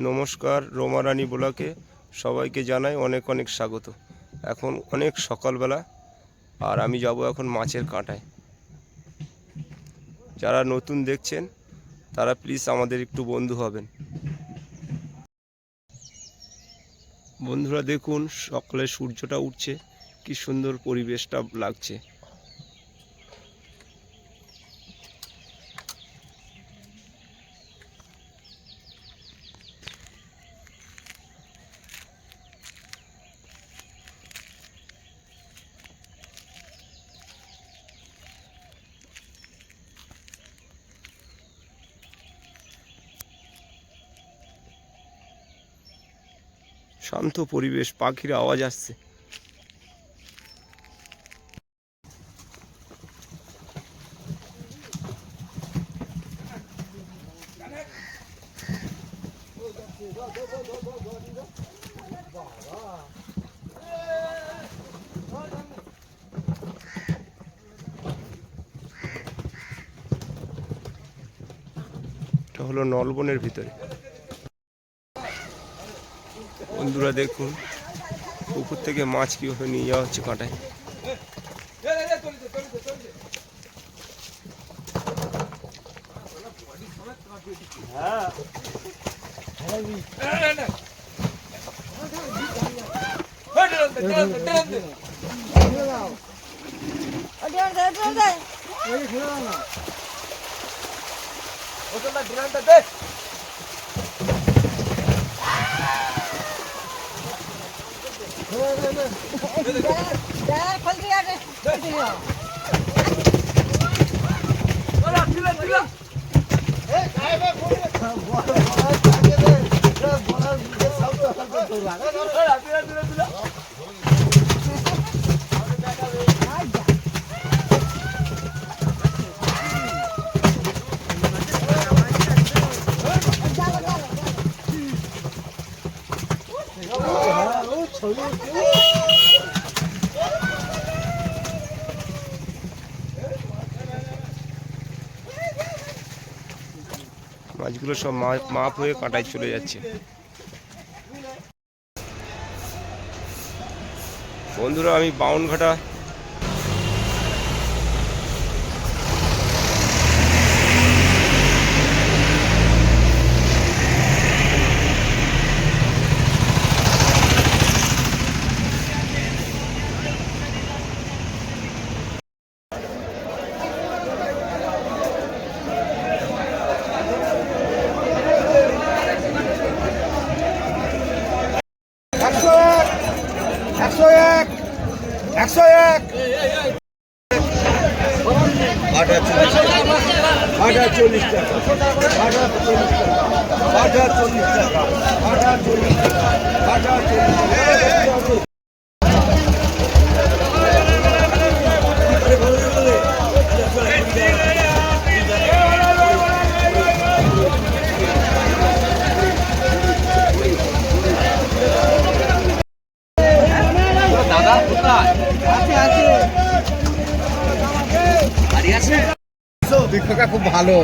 নমস্কার, রোমারানী ব্লকে সবাইকে জানাই অনেক অনেক স্বাগত। এখন অনেক সকালবেলা আর আমি যাব এখন মাছের কাঁটায়। যারা নতুন দেখছেন তারা প্লিজ আমাদের একটু বন্ধু হবেন। বন্ধুরা দেখুন, সকালে সূর্যটা উঠছে, কি সুন্দর পরিবেশটা লাগছে। শান্ত পরিবেশ, পাখির আওয়াজ আসছে। এটা হলো নলবনের ভিতরে। বন্ধুরা দেখুন, পুকুর থেকে মাছ কীভাবে নিয়ে যাওয়া হচ্ছে কাঁটায়। মাছগুলো সব মাপ হয়ে কাঁটায় চলে যাচ্ছে। বন্ধুরা, আমি বাউনঘাটা খুব ভালো।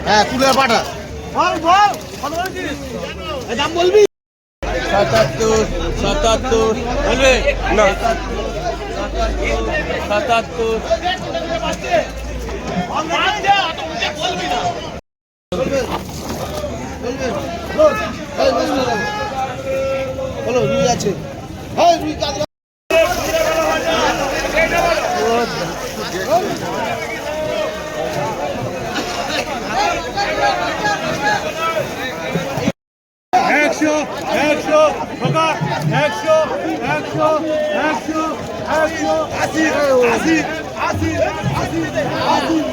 হ্যাঁ, তুলে পাঠা দাম বলবি। 77 77 বলবে না, 77 বলো রুই আছে। হ্যাঁ, রুই কাতলা 100 100 ঢোকা 100 100 100 100 80 80 80 80 80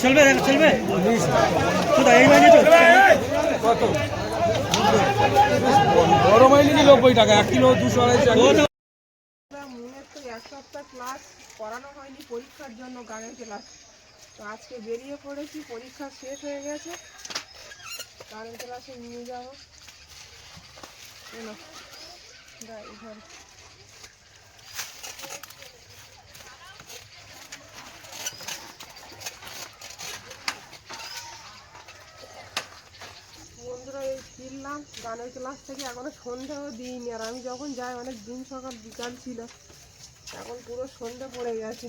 চলবে চলবে কোথায় এই মাইনে কত বড় মাইনে 90 টাকা 1 কিলো 200 250 মুনের তো এক সপ্তাহ ক্লাস করানো হয়নি পরীক্ষার জন্য গানের ক্লাস। তো আজকে বেরিয়ে পড়েছি, পরীক্ষা শেষ হয়ে গেছে, গানের ক্লাসে নিয়ে যাবো। ঘর বন্ধুরা এই ফিরলাম গানের ক্লাস থেকে, এখনো সন্ধ্যাও দিইনি। আর আমি যখন যাই অনেক দিন সকাল বিকাল ছিল, এখন পুরো সন্ধ্যা পড়ে গেছে।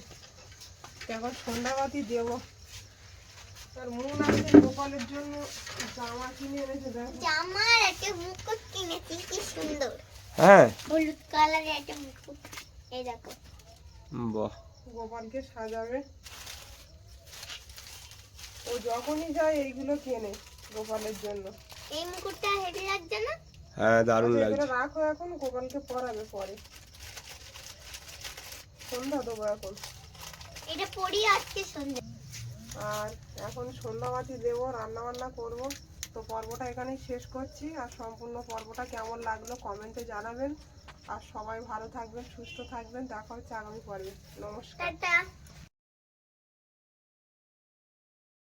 এখন সন্ধ্যাবাতি দেবো। আর মন আছে গোপালের জন্য জামা কিনে এনেছে। দেখো জামার একটা মুকুট কিনেছি, কি সুন্দর হ্যাঁ হলুদ কালারের একটা মুকুট। এই দেখো বাহ, গোপালকে সাজাবে। ও যখনই যায় এইগুলো কেনে গোপালের জন্য। এই মুকুটটা হেভি লাগছে না? হ্যাঁ দারুণ এগুলো লাগছে। রাখো, এখন গোপালকে পরাবে পরে। সন্ধ্যা দেবো এখন। এটা পরি আজকে সন্ধ্যে। আর এখন সন্ধ্যাবাতি দেবো, রান্না বান্না করব। তো পর্বটা এখানেই শেষ করছি। আর সম্পূর্ণ পর্বটা কেমন লাগলো কমেন্টে জানাবেন। আর সবাই ভালো থাকবেন, সুস্থ থাকবেন। দেখা হচ্ছে আগামী পর্বে। নমস্কার। টাটা।